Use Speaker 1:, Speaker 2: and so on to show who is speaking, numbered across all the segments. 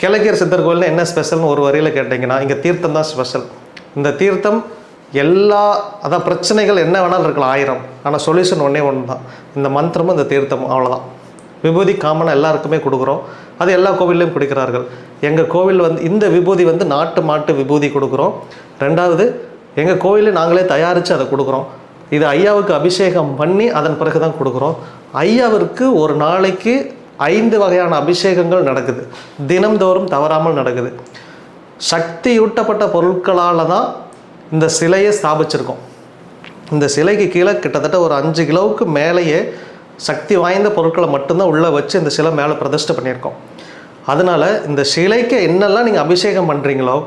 Speaker 1: கிழக்கியர் சித்தர் கோயில்னு என்ன ஸ்பெஷல்னு ஒரு வரியில் கேட்டிங்கன்னா, இங்கே தீர்த்தம் தான் ஸ்பெஷல். இந்த தீர்த்தம் அதான் பிரச்சனைகள் என்ன வேணாலும் இருக்கலாம் 1000, ஆனால் சொல்யூஷன் ஒன்றே ஒன்று தான். இந்த மந்திரமும் இந்த தீர்த்தமும், அவ்வளோதான். விபூதி காமனாக எல்லாருக்குமே கொடுக்குறோம். அது எல்லா கோவில்லையும் கொடுக்கிறார்கள். எங்கள் கோவில் இந்த விபூதி நாட்டு மாட்டு விபூதி கொடுக்குறோம். ரெண்டாவது, எங்கள் கோவிலில் நாங்களே தயாரித்து அதை கொடுக்குறோம். இது ஐயாவுக்கு அபிஷேகம் பண்ணி அதன் பிறகு தான் கொடுக்குறோம். ஐயாவிற்கு ஒரு நாளைக்கு 5 வகையான அபிஷேகங்கள் நடக்குது. தினம்தோறும் தவறாமல் நடக்குது. சக்தியூட்டப்பட்ட பொருட்களால் தான் இந்த சிலையை ஸ்தாபிச்சிருக்கோம். இந்த சிலைக்கு கீழே கிட்டத்தட்ட ஒரு 5 கிலோவுக்கு மேலேயே சக்தி வாய்ந்த பொருட்களை மட்டும்தான் உள்ளே வச்சு இந்த சிலை மேலே பிரதிஷ்டை பண்ணியிருக்கோம். அதனால் இந்த சிலைக்கு என்னெல்லாம் நீங்கள் அபிஷேகம் பண்ணுறீங்களோ,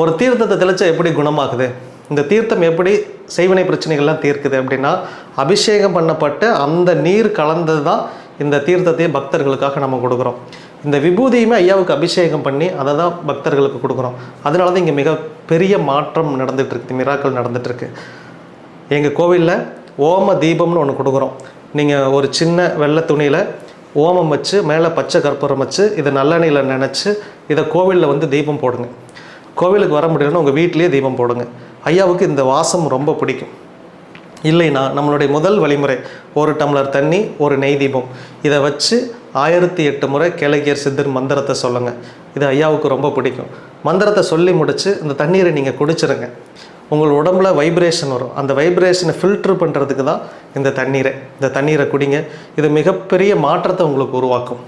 Speaker 1: ஒரு தீர்த்தத்தை தெளிச்சா எப்படி குணமாகுது, இந்த தீர்த்தம் எப்படி செய்வினை பிரச்சனைகள்லாம் தீர்க்குது அப்படின்னா, அபிஷேகம் பண்ணப்பட்டு அந்த நீர் கலந்தது தான் இந்த தீர்த்தத்தையும் பக்தர்களுக்காக நம்ம கொடுக்குறோம். இந்த விபூதியுமே ஐயாவுக்கு அபிஷேகம் பண்ணி அதை தான் பக்தர்களுக்கு கொடுக்குறோம். அதனால தான் இங்கே மிகப்பெரிய மாற்றம் நடந்துகிட்ருக்கு, மிராக்கள் நடந்துகிட்ருக்கு. எங்கள் கோவிலில் ஓம தீபம்னு ஒன்று கொடுக்குறோம். நீங்கள் ஒரு சின்ன வெள்ளை துணியில் ஓமம் வச்சு மேலே பச்சை கற்பூரம் வச்சு இதை நல்லெண்ணெயில் நினச்சி இதை கோவிலில் தீபம் போடுங்க. கோவிலுக்கு வர முடியலன்னா உங்கள் வீட்டிலேயே தீபம் போடுங்க. ஐயாவுக்கு இந்த வாசம் ரொம்ப பிடிக்கும். இல்லைன்னா நம்மளுடைய முதல் வழிமுறை, ஒரு டம்ளர் தண்ணி, ஒரு நெய் தீபம், இதை வச்சு 1008 முறை கிழக்கியர் சித்தர் மந்திரத்தை சொல்லுங்கள். இது ஐயாவுக்கு ரொம்ப பிடிக்கும். மந்திரத்தை சொல்லி முடித்து இந்த தண்ணீரை நீங்கள் குடிச்சிருங்க. உங்கள் உடம்புல வைப்ரேஷன் வரும். அந்த வைப்ரேஷனை ஃபில்ட்ரு பண்ணுறதுக்கு தான் இந்த தண்ணீரை குடிங்க. இது மிகப்பெரிய மாற்றத்தை உங்களுக்கு உருவாக்கும்.